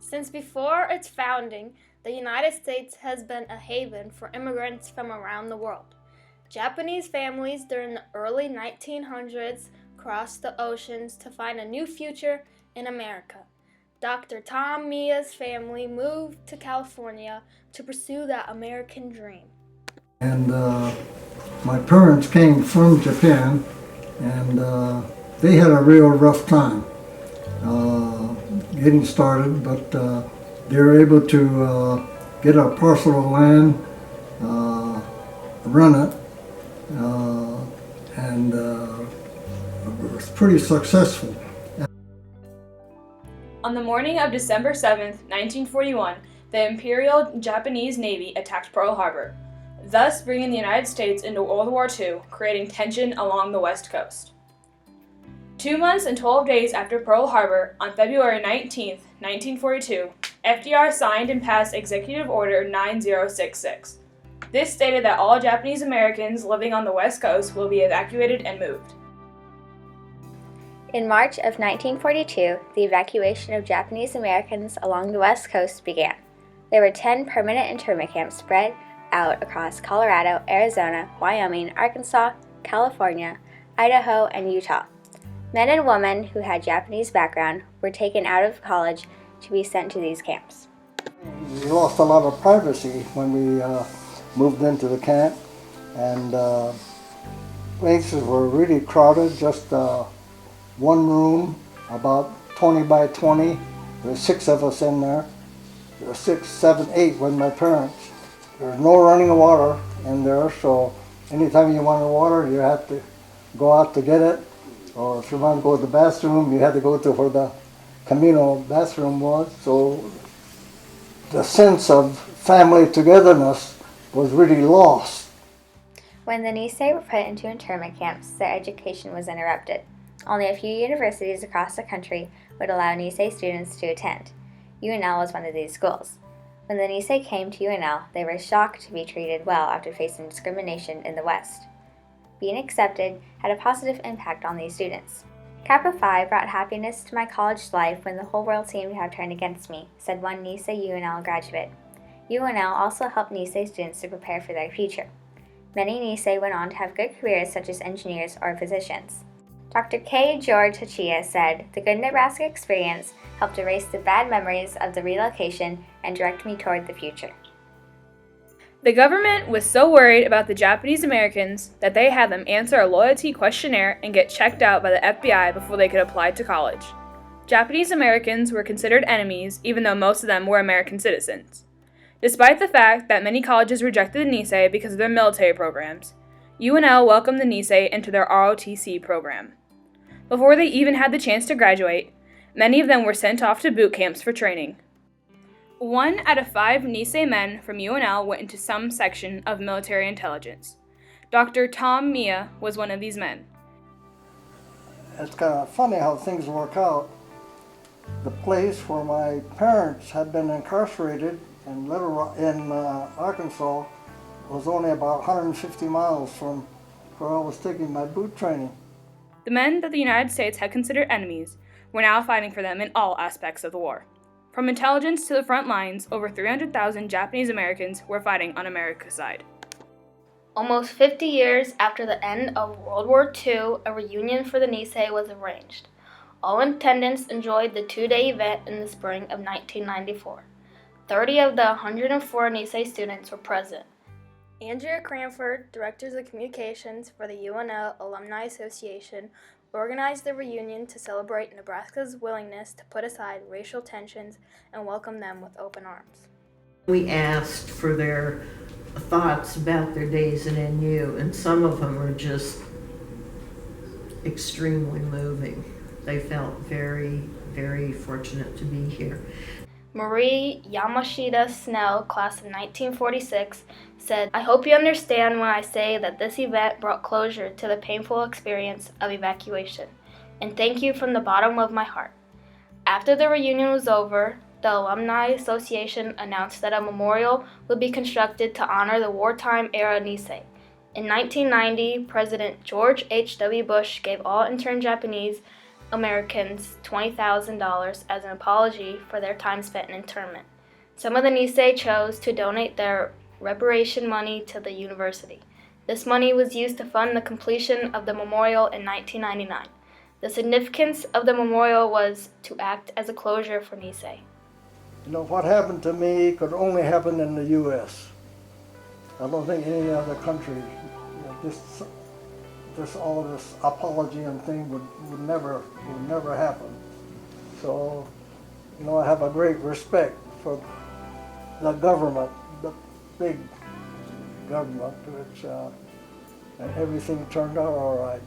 Since before its founding, the United States has been a haven for immigrants from around the world. Japanese families during the early 1900s crossed the oceans to find a new future in America. Dr. Tom Mia's family moved to California to pursue that American dream. And my parents came from Japan, and they had a real rough time getting started, but they were able to get a parcel of land, run it, and it was pretty successful. On the morning of December 7th, 1941, the Imperial Japanese Navy attacked Pearl Harbor, thus bringing the United States into World War II, creating tension along the West Coast. 2 months and 12 days after Pearl Harbor, on February 19, 1942, FDR signed and passed Executive Order 9066. This stated that all Japanese Americans living on the West Coast will be evacuated and moved. In March of 1942, the evacuation of Japanese Americans along the West Coast began. There were 10 permanent internment camps spread out across Colorado, Arizona, Wyoming, Arkansas, California, Idaho, and Utah. Men and women who had Japanese background were taken out of college to be sent to these camps. We lost a lot of privacy when we moved into the camp, and places were really crowded, just one room, about 20 by 20. There were 6 of us in there. There were 6, 7, 8 with my parents. There was no running water in there, so anytime you wanted water, you had to go out to get it. Or if you wanted to go to the bathroom, you had to go to where the communal bathroom was. So the sense of family togetherness was really lost. When the Nisei were put into internment camps, their education was interrupted. Only a few universities across the country would allow Nisei students to attend. UNL was one of these schools. When the Nisei came to UNL, they were shocked to be treated well after facing discrimination in the West. Being accepted had a positive impact on these students. Kappa Phi brought happiness to my college life when the whole world seemed to have turned against me, said one Nisei UNL graduate. UNL also helped Nisei students to prepare for their future. Many Nisei went on to have good careers such as engineers or physicians. Dr. K. George Hachia said, "The good Nebraska experience helped erase the bad memories of the relocation and direct me toward the future." The government was so worried about the Japanese Americans that they had them answer a loyalty questionnaire and get checked out by the FBI before they could apply to college. Japanese Americans were considered enemies, even though most of them were American citizens. Despite the fact that many colleges rejected the Nisei because of their military programs, UNL welcomed the Nisei into their ROTC program. Before they even had the chance to graduate, many of them were sent off to boot camps for training. 1 out of 5 Nisei men from UNL went into some section of military intelligence. Dr. Tom Mia was one of these men. It's kind of funny how things work out. The place where my parents had been incarcerated in Arkansas was only about 150 miles from where I was taking my boot training. The men that the United States had considered enemies were now fighting for them in all aspects of the war. From intelligence to the front lines, over 300,000 Japanese Americans were fighting on America's side. Almost 50 years after the end of World War II, a reunion for the Nisei was arranged. All attendants enjoyed the 2-day event in the spring of 1994. 30 of the 104 Nisei students were present. Andrea Cranford, Director of Communications for the UNL Alumni Association, organized the reunion to celebrate Nebraska's willingness to put aside racial tensions and welcome them with open arms. We asked for their thoughts about their days in NU, and some of them are just extremely moving. They felt very, very fortunate to be here. Marie Yamashita Snell, class of 1946, said, "I hope you understand when I say that this event brought closure to the painful experience of evacuation, and thank you from the bottom of my heart." After the reunion was over, the Alumni Association announced that a memorial would be constructed to honor the wartime era Nisei. In 1990, President George H.W. Bush gave all intern Japanese Americans $20,000 as an apology for their time spent in internment. Some of the Nisei chose to donate their reparation money to the university. This money was used to fund the completion of the memorial in 1999. The significance of the memorial was to act as a closure for Nisei. You know, what happened to me could only happen in the U.S. I don't think any other country, all this apology and thing would never happen. So, you know, I have a great respect for the government, the big government, which and everything turned out all right.